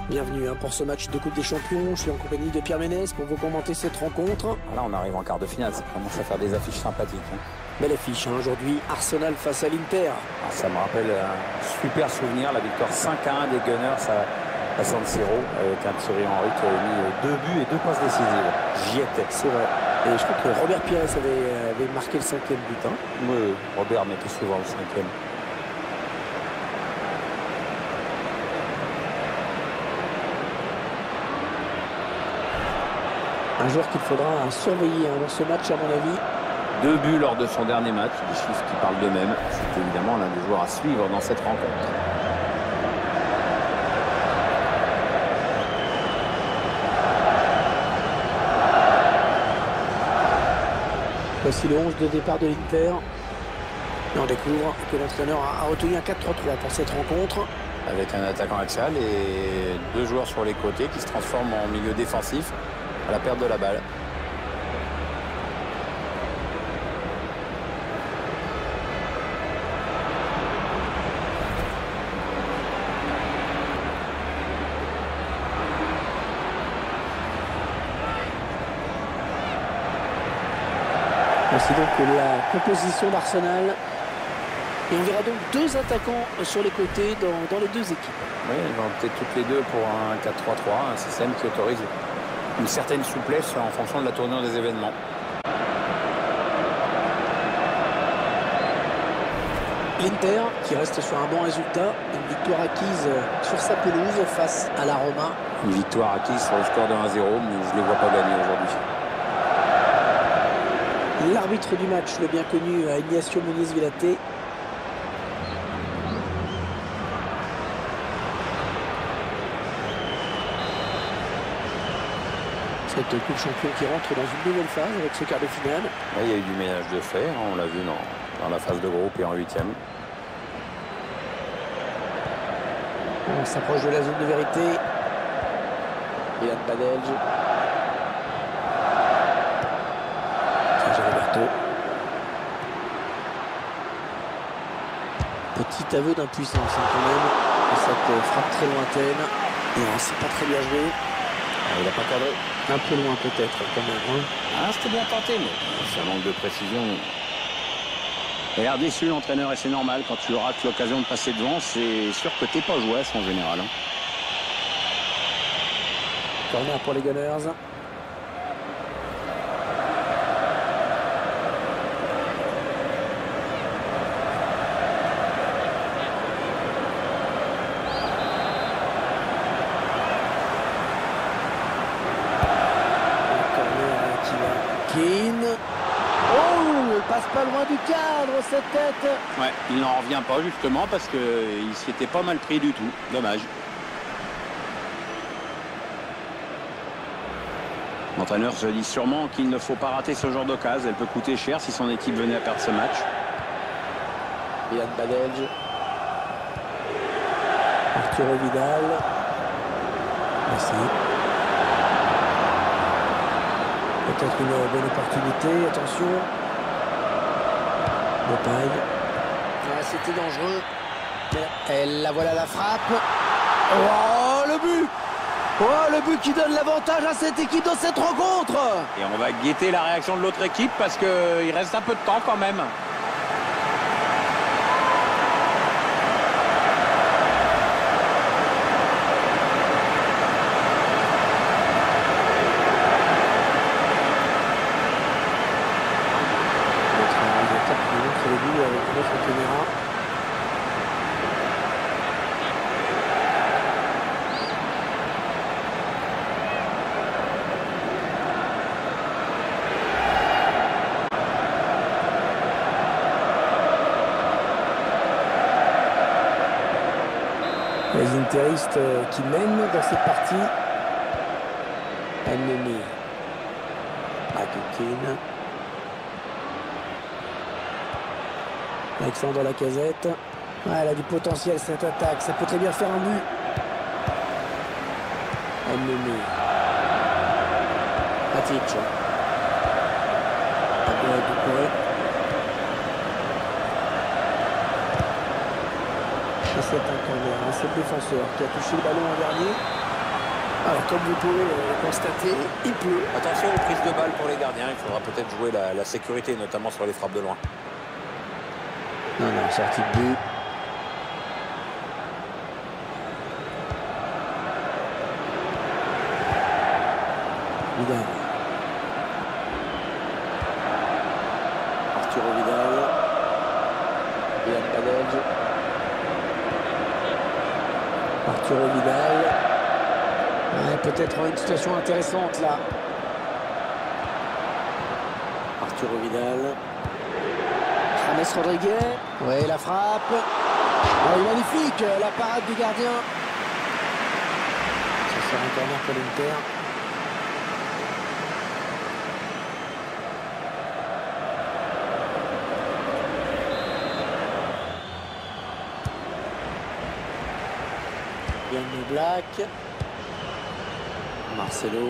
Bienvenue pour ce match de Coupe des Champions. Je suis en compagnie de Pierre Ménès pour vous commenter cette rencontre. Là, on arrive en quart de finale. Ça commence à faire des affiches sympathiques. Belle affiche aujourd'hui. Arsenal face à l'Inter. Ça me rappelle un super souvenir, la victoire 5-1 des Gunners à San Siro, avec un Thierry Henry qui avait mis 2 buts et 2 passes décisives. J'y étais. C'est vrai. Et je crois que Robert Pires avait marqué le 5e but. Oui, Robert mettait souvent le 5e. Un joueur qu'il faudra surveiller dans ce match, à mon avis. 2 buts lors de son dernier match, des chiffres qui parlent d'eux-mêmes. C'est évidemment l'un des joueurs à suivre dans cette rencontre. Voici le 11 de départ de l'Inter. Et on découvre que l'entraîneur a retenu un 4-3-3 pour cette rencontre. Avec un attaquant axial et 2 joueurs sur les côtés qui se transforment en milieu défensif à la perte de la balle. Voici donc la composition d'Arsenal. Et on verra donc 2 attaquants sur les côtés dans les 2 équipes. Oui, ils vont peut-être toutes les deux pour un 4-3-3, un système qui autorise une certaine souplesse en fonction de la tournure des événements. L'Inter qui reste sur un bon résultat, une victoire acquise sur sa pelouse face à la Roma. Une victoire acquise sur le score de 1-0, mais je ne les vois pas gagner aujourd'hui. L'arbitre du match, le bien connu Ignacio Muniz-Villaté. Cette Coupe Champion qui rentre dans une nouvelle phase avec ce quart de finale. Là, il y a eu du ménage de fait, on l'a vu dans la phase de groupe et en 8e. On s'approche de la zone de vérité. Ilan Badelj. Roberto. Petit aveu d'impuissance quand même. Et cette frappe très lointaine. Et c'est pas très bien joué. Il n'a pas cadré. Un peu loin peut-être quand même. C'était bien tenté, mais ça manque de précision. Il a l'air déçu l'entraîneur et c'est normal. Quand tu rates l'occasion de passer devant, c'est sûr que t'es pas joué en général. Corner pour les Gunners. Oh, passe pas loin du cadre, cette tête. Ouais, il n'en revient pas justement parce qu'il s'y était pas mal pris du tout. Dommage. L'entraîneur se dit sûrement qu'il ne faut pas rater ce genre d'occasion. Elle peut coûter cher si son équipe venait à perdre ce match. Ilan Badelj. Arturo Vidal. Merci. Peut-être une bonne opportunité, attention. Bopaille. C'était dangereux. Et la voilà la frappe. Oh, le but! Oh, le but qui donne l'avantage à cette équipe dans cette rencontre. Et on va guetter la réaction de l'autre équipe parce qu'il reste un peu de temps quand même. Avec notre caméra. Les interistes qui mènent dans cette partie. Ennemi. Magutin. Alexandre Lacazette. Elle a du potentiel cette attaque. Ça peut très bien faire un but. Ennemi. Matic. Et c'est un corner. C'est le défenseur qui a touché le ballon en dernier. Alors, comme vous pouvez le constater, il pleut. Attention aux prises de balles pour les gardiens. Il faudra peut-être jouer la sécurité, notamment sur les frappes de loin. Non, non, sortie de but. Vidal. Arturo Vidal. Yann Badel. Arturo Vidal. Ouais, peut-être une situation intéressante là. Arturo Vidal. James Rodriguez. Oui, la frappe. Oh, magnifique, la parade du gardien. Ça sera un corner pour l'Inter. Yann Black. Marcelo.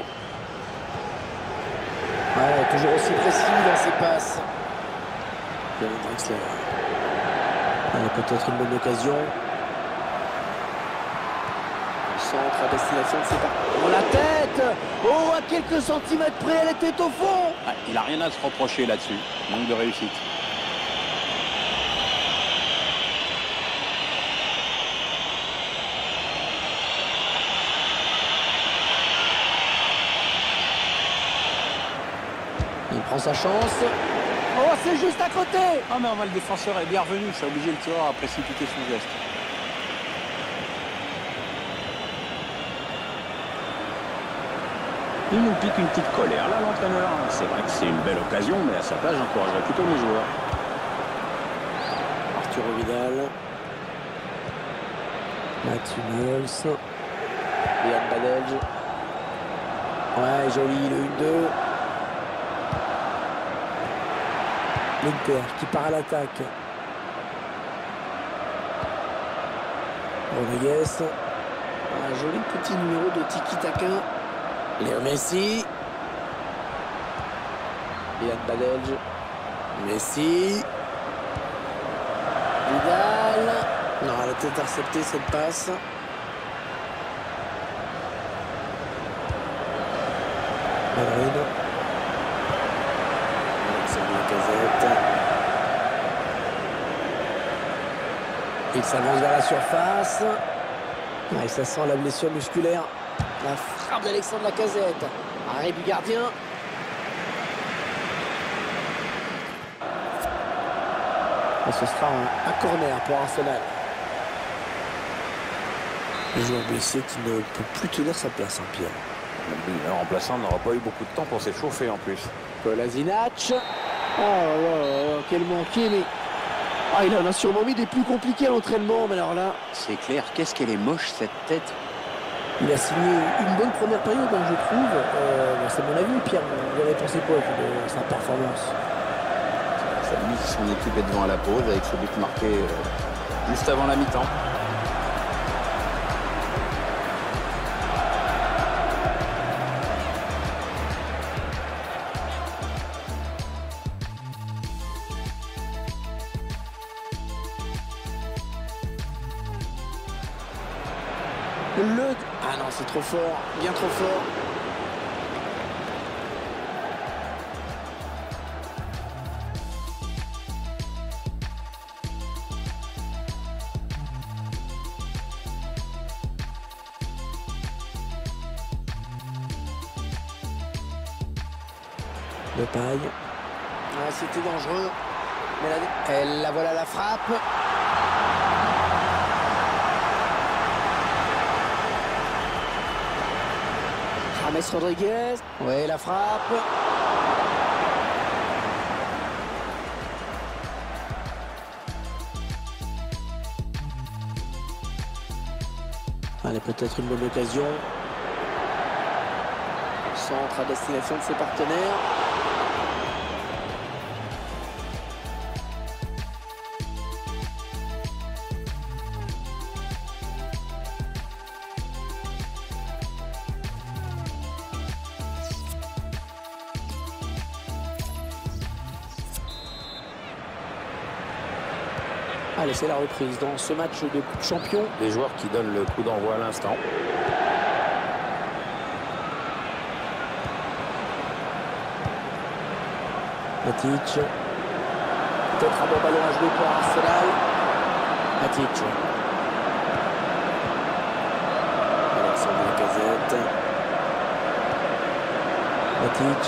Ouais, toujours aussi précis dans ses passes. Yann Drexler. Peut-être une bonne occasion. Le centre à destination de ses partenaires. Oh, la tête! Oh, à quelques centimètres près, elle était au fond! Ah, il n'a rien à se reprocher là-dessus. Manque de réussite. Il prend sa chance. Oh, c'est juste à côté! Ah mais le défenseur est bien revenu, ça a obligé le tireur à précipiter son geste. Il nous pique une petite colère là, l'entraîneur. C'est vrai que c'est une belle occasion, mais à sa place, j'encouragerais plutôt mes joueurs. Arturo Vidal. Mats Hummels. Yann Badel. Ouais, joli, le 1-2. L'Inter qui part à l'attaque. Rodriguez. Un joli petit numéro de tiki-taka. Léo Messi. Yann Badel. Messi. Vidal. Non, elle a été interceptée cette passe. Madrid. Il s'avance vers la surface. Et ça sent la blessure musculaire. La frappe d'Alexandre Lacazette. Arrêt du gardien. Et ce sera un corner pour Arsenal. Le joueur blessé qui ne peut plus tenir sa place, hein, Pierre. Le remplaçant n'aura pas eu beaucoup de temps pour s'échauffer en plus. Kolasinac. Oh, quel manqué, mais... Ah, il en a sûrement mis des plus compliqués à l'entraînement, mais alors là... C'est clair, qu'est-ce qu'elle est moche cette tête. Il a signé une bonne première période, hein, je trouve. C'est mon avis, Pierre. Vous avez pensé quoi de sa performance? Ça limite son équipe est devant à la pause avec ce but marqué juste avant la mi-temps. Ah non, c'est trop fort, bien trop fort. Le paille. Ah, c'était dangereux. Mais elle la voilà la frappe. James Rodriguez. Oui, la frappe. Allez, peut-être une bonne occasion. Centre à destination de ses partenaires. Allez, c'est la reprise dans ce match de Coupe Champion. Des joueurs qui donnent le coup d'envoi à l'instant. Matic. Peut-être un bon ballon à jouer pour Arsenal. Matic. Alexandre Lacazette. Matic.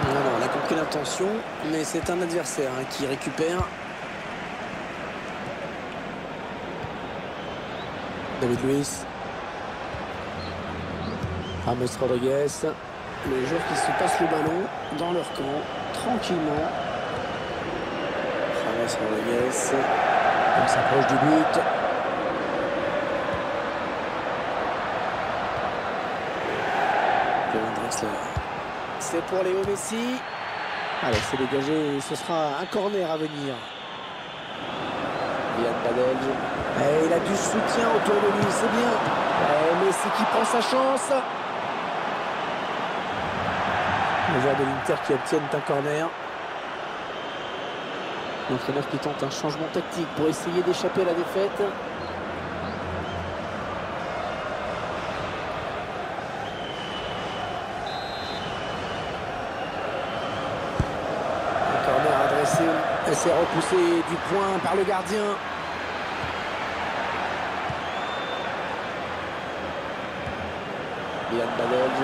Non, on a compris l'intention, mais c'est un adversaire qui récupère. David Luiz. James Rodriguez. Les joueurs qui se passent le ballon dans leur camp, tranquillement. James Rodriguez. On s'approche du but. Kevin Drexler. C'est pour Léo Messi. Allez, c'est dégagé et ce sera un corner à venir. Yann Badelj. Et il a du soutien autour de lui, c'est bien. Et Messi qui prend sa chance. Les joueurs de l'Inter qui obtiennent un corner. L'entraîneur qui tente un changement tactique pour essayer d'échapper à la défaite. Un corner adressé. Et c'est repoussé du point par le gardien. Yann Badelj.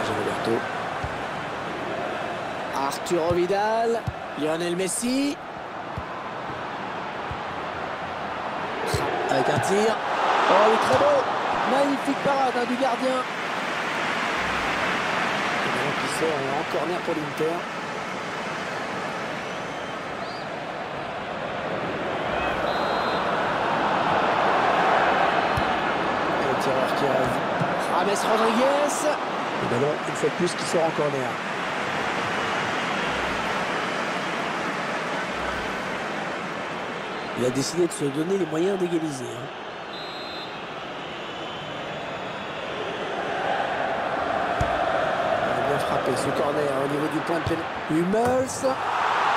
Roberto. Arturo Vidal. Lionel Messi. Avec un tir. Oh, il est très beau. Magnifique parade du gardien. Le ballon qui sort en corner pour l'Inter. Le tireur qui arrive. James Rodriguez. Le ballon, une fois de plus, qui sort en corner. Il a décidé de se donner les moyens d'égaliser. Il a bien frappé ce corner au niveau du point de pénalty. Hummels.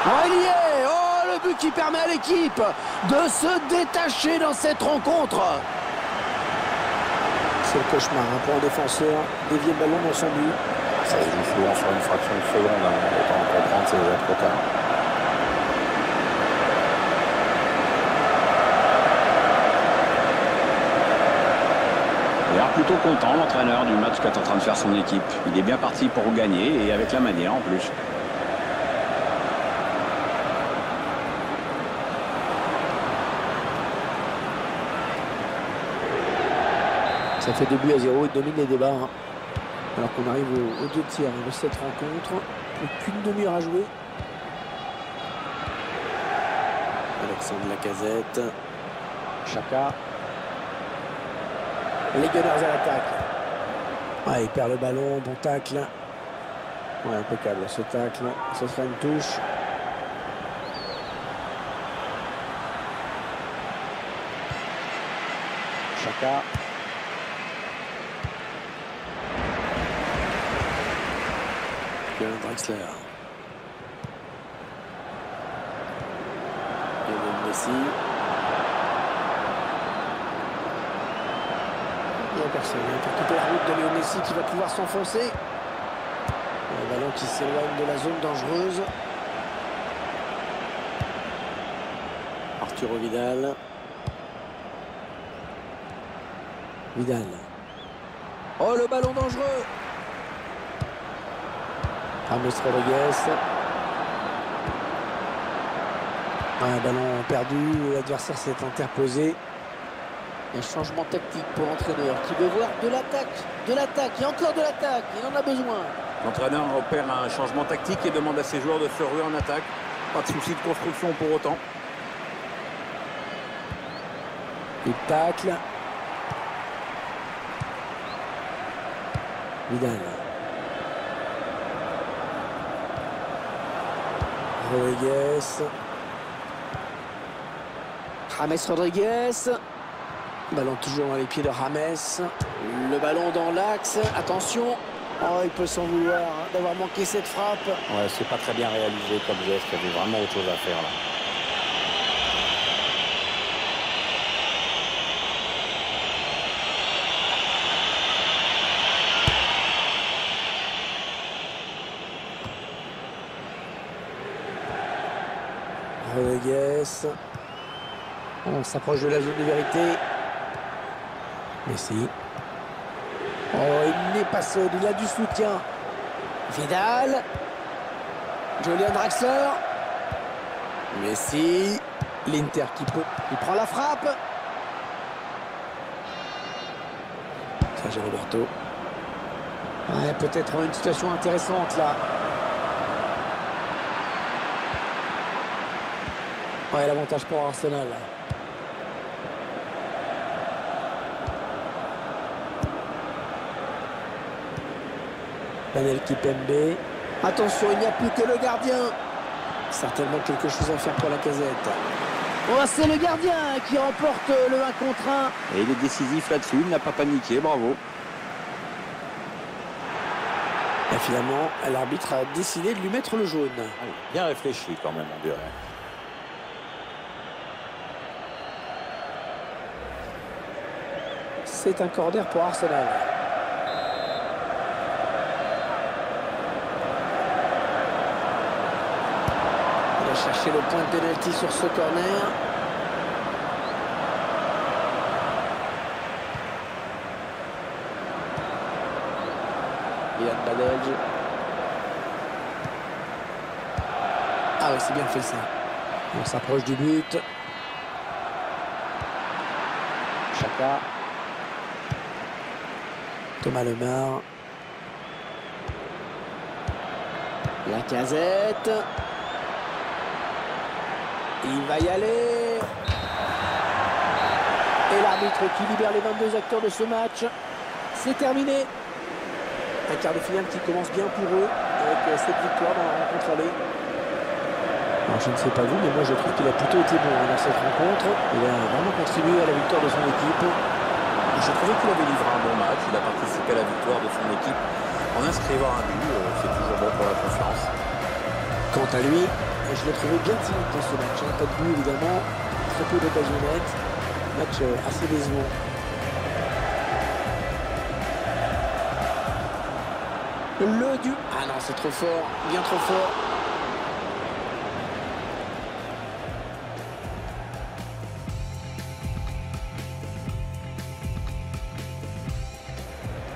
Oh, il y est. Oh, le but qui permet à l'équipe de se détacher dans cette rencontre. C'est le cauchemar pour un défenseur. Dévier le ballon dans son but. Ça se joue souvent sur une fraction de seconde. Autant le comprendre, c'est déjà trop tard. Il a l'air plutôt content, l'entraîneur, du match qu'est en train de faire son équipe. Il est bien parti pour gagner et avec la manière en plus. Ça fait 2-0, il domine les débats. Alors qu'on arrive aux 2 tiers de cette rencontre. Plus qu'une demi-heure à jouer. Alexandre Lacazette. Chaka. Les Gunners à l'attaque. Ah, il perd le ballon, bon tacle. Ouais, impeccable ce tacle. Ce sera une touche. Chaka. Kevin Drexler. Lionel Messi. Il n'y a personne pour quitter la route de Léo Messi qui va pouvoir s'enfoncer. Le ballon qui s'éloigne de la zone dangereuse. Arturo Vidal. Vidal. Oh, le ballon dangereux. James Rodriguez. Un ballon perdu, l'adversaire s'est interposé. Un changement tactique pour l'entraîneur qui veut voir de l'attaque et encore de l'attaque, il en a besoin. L'entraîneur opère un changement tactique et demande à ses joueurs de se ruer en attaque. Pas de souci de construction pour autant. Il tacle. Vidal. Rodriguez. James Rodriguez. Ballon toujours dans les pieds de James. Le ballon dans l'axe. Attention. Oh, il peut s'en vouloir d'avoir manqué cette frappe. Ouais, c'est pas très bien réalisé comme geste. Il y avait vraiment autre chose à faire là. Rodriguez. On s'approche de la zone de vérité. Messi. Oh, il n'est pas seul, il a du soutien. Vidal. Julian Draxler. Messi. L'Inter qui peut. Il prend la frappe. Sergio Roberto. Ouais, peut-être une situation intéressante là. Ouais, l'avantage pour Arsenal. Daniel Kimpembe. Attention, il n'y a plus que le gardien. Certainement quelque chose à faire pour la Casette. Oh, c'est le gardien qui remporte le 1 contre 1. Et il est décisif là-dessus, il n'a pas paniqué, bravo. Et finalement, l'arbitre a décidé de lui mettre le jaune. Bien réfléchi quand même, on dirait. C'est un corner pour Arsenal. Il va chercher le point de pénalty sur ce corner. Yann Badelj. Ah oui, c'est bien fait ça. On s'approche du but. Chaka. Thomas Lemar. La Casette. Il va y aller. Et l'arbitre qui libère les 22 acteurs de ce match. C'est terminé. Un quart de finale qui commence bien pour eux avec cette victoire dans la rencontre aller. Alors, je ne sais pas vous, mais moi je trouve qu'il a plutôt été bon dans cette rencontre. Il a vraiment contribué à la victoire de son équipe. J'ai trouvé qu'il avait livré un bon match, il a participé à la victoire de son équipe en inscrivant un but, c'est toujours bon pour la confiance. Quant à lui, je l'ai trouvé bien timide dans ce match. Pas de but évidemment, très peu d'occasions nettes, match assez décevant. Le du... Ah non, c'est trop fort, bien trop fort.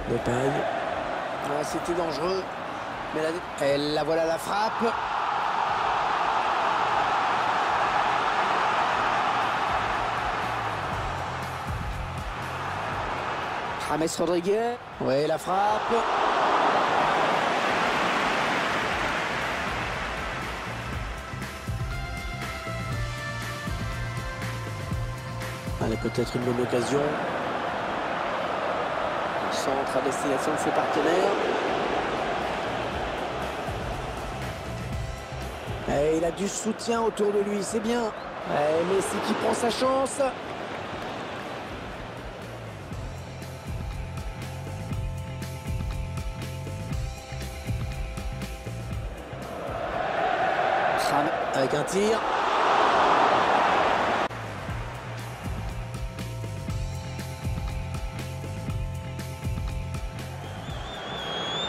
Le paille. Ah, c'était dangereux. Mais la voilà la frappe. James Rodriguez. Ouais, la frappe. Allez, peut-être une bonne occasion. Centre à destination de ses partenaires. Et il a du soutien autour de lui, c'est bien. Et Messi qui prend sa chance. Avec un tir.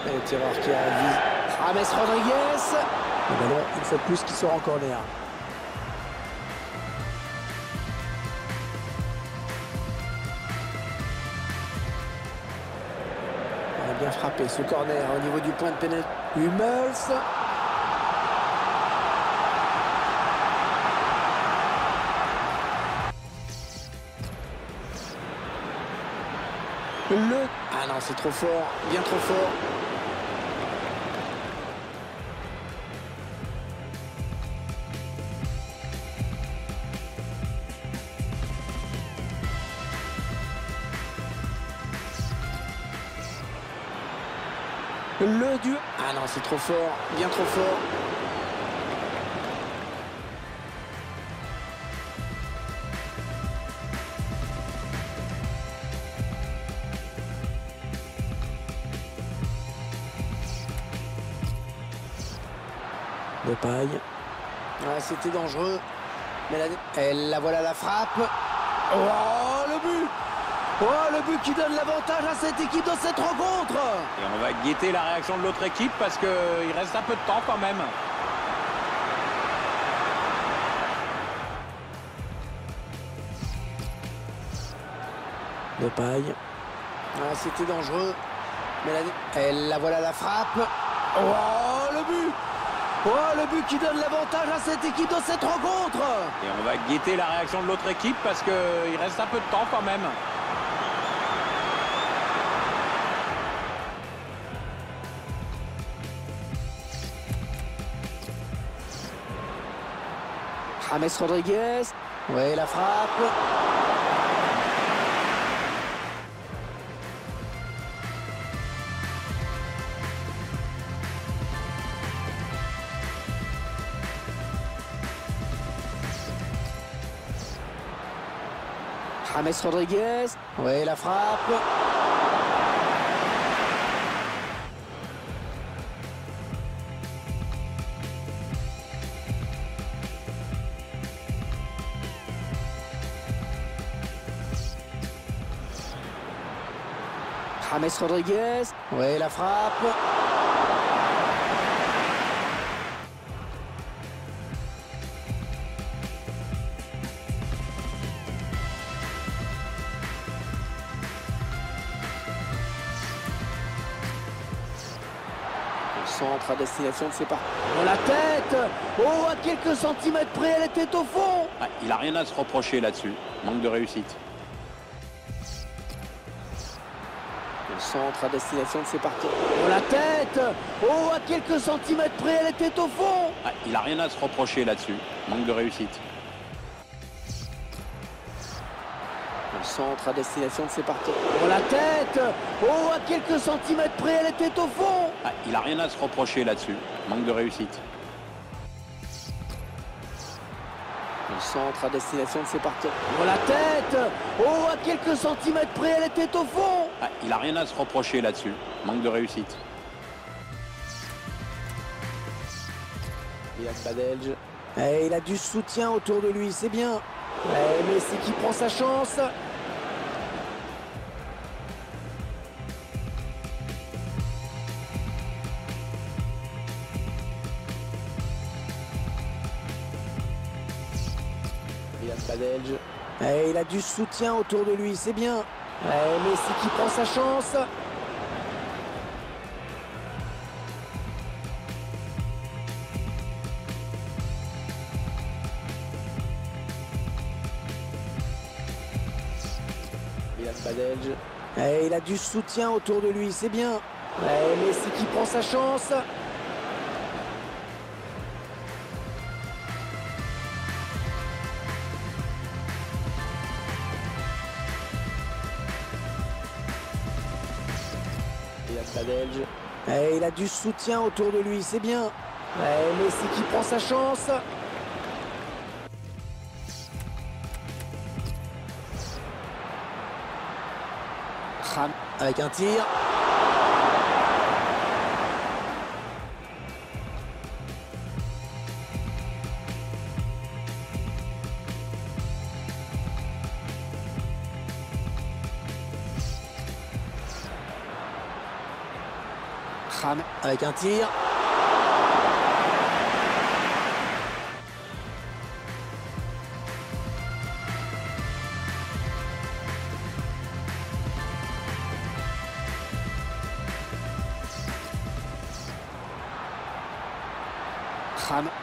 Et le tireur qui a envie. James Rodriguez. Le ballon, une fois de plus, qui sort en corner. On a bien frappé ce corner au niveau du point de pénalty. Hummels. Ah non, c'est trop fort, bien trop fort. Le duel. Ah non, c'est trop fort, bien trop fort. De paille. Ah, c'était dangereux. Mais la voilà la frappe. Oh, le but! Oh, le but qui donne l'avantage à cette équipe dans cette rencontre. Et on va guetter la réaction de l'autre équipe parce qu'il reste un peu de temps quand même. De paille. Ah, c'était dangereux. Mais la voilà la frappe. Oh, le but! Oh, le but qui donne l'avantage à cette équipe dans cette rencontre. Et on va guetter la réaction de l'autre équipe parce qu'il reste un peu de temps quand même. James Rodriguez. Ouais, la frappe. James Rodriguez. Ouais, la frappe. James Rodriguez. Ouais, la frappe. Centre à destination de ses parties. Dans la tête. Oh, à quelques centimètres près, elle était au fond. Ah, il n'a rien à se reprocher là-dessus. Manque de réussite. Le centre à destination de ses parties. Dans la tête. Oh, à quelques centimètres près, elle était au fond. Ah, il n'a rien à se reprocher là-dessus. Manque de réussite. Le centre à destination de ses parties. Dans la tête. Oh, à quelques centimètres près, elle était au fond. Ah, il n'a rien à se reprocher là-dessus. Manque de réussite. Le centre à destination de ses parties. Dans la tête. Oh, à quelques centimètres près, elle était au fond. Ah, il n'a rien à se reprocher là-dessus. Manque de réussite. Yann Badelj. Et il a du soutien autour de lui, c'est bien. Et Messi qui prend sa chance. Yann Badelj. Et il a du soutien autour de lui, c'est bien. Et Messi qui prend sa chance. Yann Badelj. Et il a du soutien autour de lui, c'est bien. Et Messi qui prend sa chance. Yann Badelj. Et il a du soutien autour de lui, c'est bien. Et Messi qui prend sa chance. Avec un tir. Avec un tir.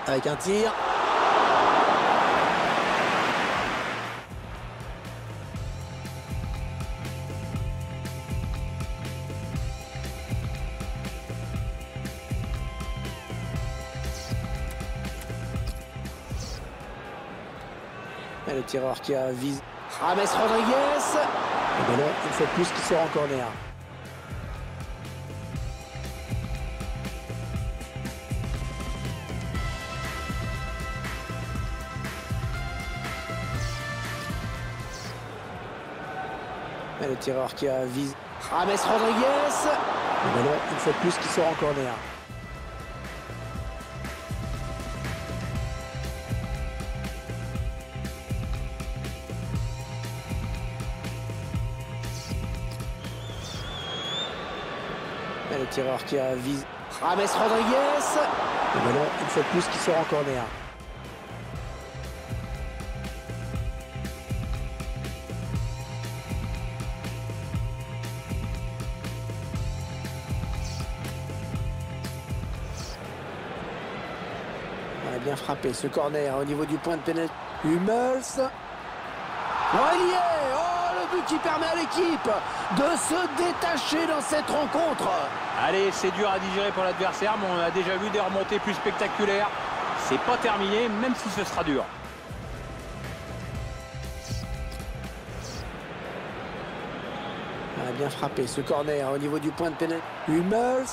Avec un tir. Et le tireur qui a visé. James Rodriguez. Le ballon, une fois de plus, qui sort en corner. Et le tireur qui a visé. James Rodriguez. Le ballon, une fois de plus, qui sort en corner. Et le tireur qui a visé. James Rodriguez. Le ballon, une fois de plus, qui sort en corner. Bien frappé ce corner au niveau du point de pénalty. Hummels. Oh, il y est. Oh, le but qui permet à l'équipe de se détacher dans cette rencontre. Allez, c'est dur à digérer pour l'adversaire, mais on a déjà vu des remontées plus spectaculaires. C'est pas terminé, même si ce sera dur. Bien frappé ce corner au niveau du point de pénalty. Hummels.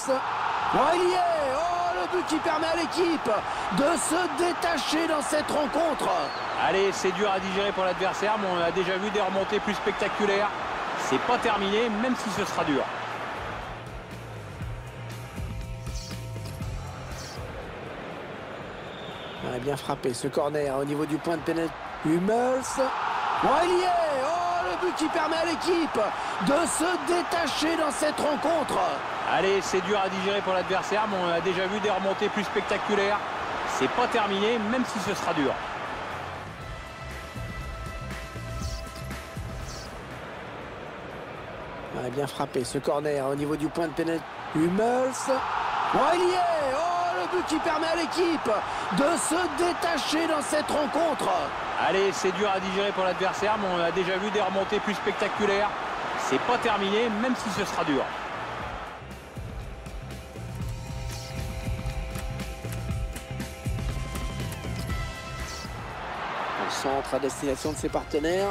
Oh, il y est. Oh, le but qui permet à l'équipe de se détacher dans cette rencontre. Allez, c'est dur à digérer pour l'adversaire, mais on a déjà vu des remontées plus spectaculaires. C'est pas terminé, même si ce sera dur. Bien frappé ce corner au niveau du point de pénalty. Hummels. Oh, il y est. Oh, le but qui permet à l'équipe de se détacher dans cette rencontre. Allez, c'est dur à digérer pour l'adversaire, mais on a déjà vu des remontées plus spectaculaires. C'est pas terminé, même si ce sera dur. Bien frappé ce corner au niveau du point de pénalty. Hummels. Oh, il y est. Oh, le but qui permet à l'équipe de se détacher dans cette rencontre. Allez, c'est dur à digérer pour l'adversaire, mais on a déjà vu des remontées plus spectaculaires. C'est pas terminé, même si ce sera dur. Au centre à destination de ses partenaires.